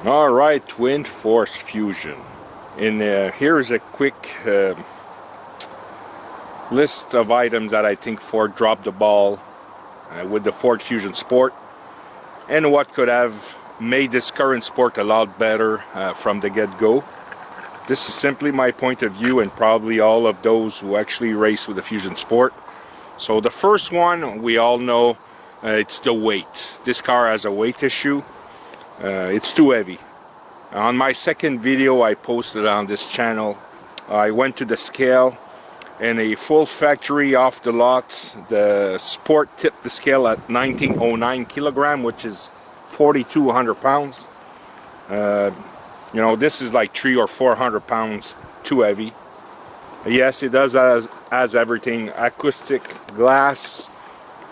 All right, twin force fusion. And here's a quick list of items that I think Ford dropped the ball with the Ford Fusion Sport, and what could have made this current sport a lot better from the get-go. This is simply my point of view, and probably all of those who actually race with the Fusion Sport. So the first one, we all know, it's the weight. This car has a weight issue. It's too heavy. On my second video I posted on this channel, I went to the scale, and a full factory off the lot, the Sport tipped the scale at 1909 kilogram, which is 4,200 pounds. You know, this is like 300 or 400 pounds too heavy. Yes, it does has everything: acoustic glass,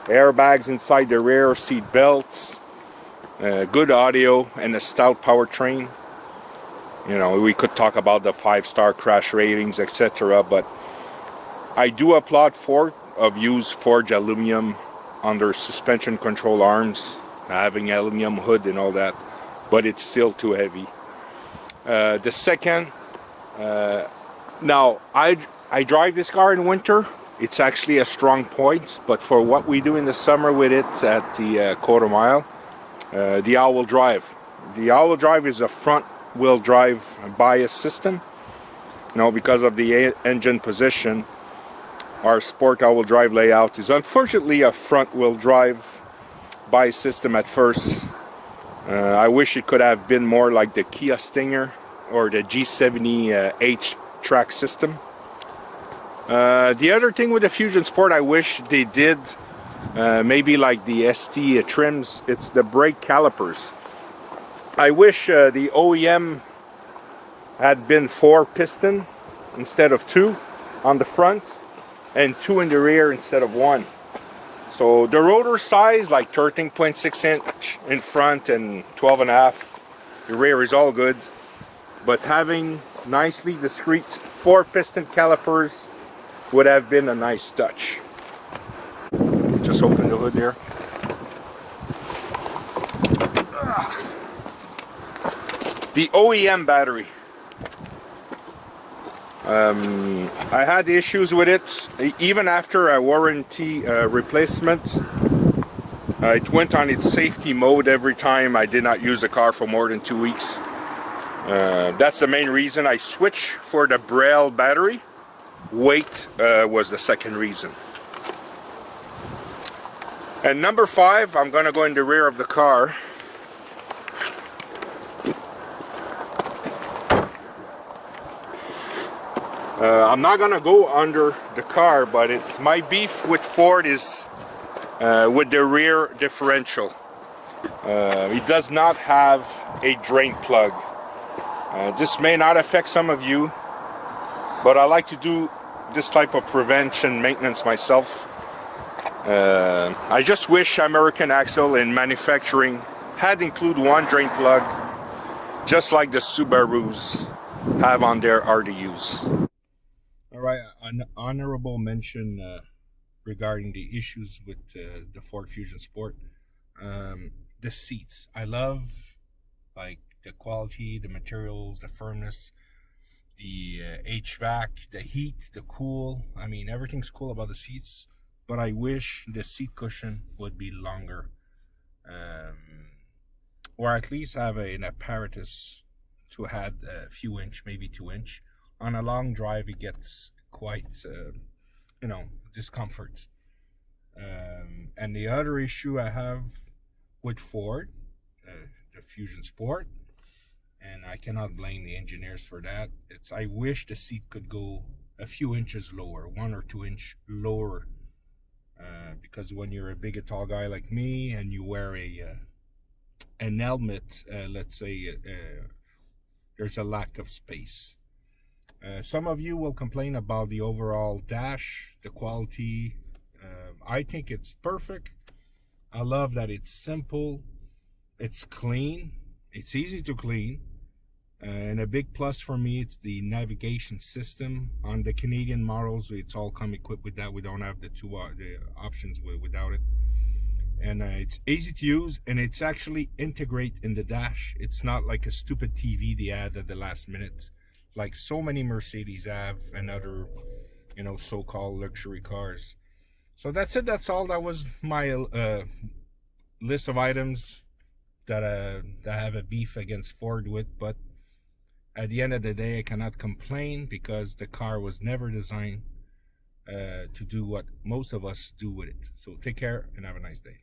airbags inside the rear, seat belts, good audio, and a stout powertrain. You know, we could talk about the 5-star crash ratings, etc., but I do applaud Ford of use forged aluminum under suspension control arms, having aluminum hood and all that, but it's still too heavy. The second, now I drive this car in winter. It's actually a strong point, but for what we do in the summer with it at the quarter mile, the all-wheel drive. The all-wheel drive is a front-wheel drive bias system. You know, because of the engine position, our Sport all-wheel drive layout is unfortunately a front-wheel drive bias system at first. I wish it could have been more like the Kia Stinger or the G70H track system. The other thing with the Fusion Sport, I wish they did maybe like the ST trims, it's the brake calipers. I wish the OEM had been 4 piston instead of 2 on the front, and 2 in the rear instead of 1. So the rotor size, like 13.6 inch in front and 12.5 the rear, is all good, but having nicely discreet 4 piston calipers would have been a nice touch. Just open the hood there. The OEM battery. I had issues with it even after a warranty replacement. It went on its safety mode every time I did not use the car for more than 2 weeks. That's the main reason I switched for the Braille battery. Weight was the second reason. And number 5, I'm going to go in the rear of the car. I'm not gonna go under the car, but it's my beef with Ford is with the rear differential. It does not have a drain plug. This may not affect some of you, but I like to do this type of prevention maintenance myself. I just wish American Axle in manufacturing had included one drain plug, just like the Subarus have on their RDUs. Alright, an honorable mention regarding the issues with the Ford Fusion Sport. The seats. I love like the quality, the materials, the firmness, the HVAC, the heat, the cool. I mean, everything's cool about the seats, but I wish the seat cushion would be longer, or at least have an apparatus to add a few inch, maybe 2 inch. On a long drive, it gets quite, you know, discomfort. And the other issue I have with Ford, the Fusion Sport, and I cannot blame the engineers for that, it's I wish the seat could go a few inches lower, 1 or 2 inch lower, because when you're a big, tall guy like me and you wear an helmet, let's say, there's a lack of space. Some of you will complain about the overall dash, the quality. I think it's perfect. I love that it's simple, it's clean, it's easy to clean, and a big plus for me, it's the navigation system. On the Canadian models, it's all come equipped with that. We don't have the the options without it. and it's easy to use, and it's actually integrate in the dash. It's not like a stupid TV they add at the last minute, like so many Mercedes have and other, you know, so-called luxury cars. So that's it. That's all. That was my list of items that I have a beef against Ford with. But at the end of the day, I cannot complain because the car was never designed to do what most of us do with it. So take care and have a nice day.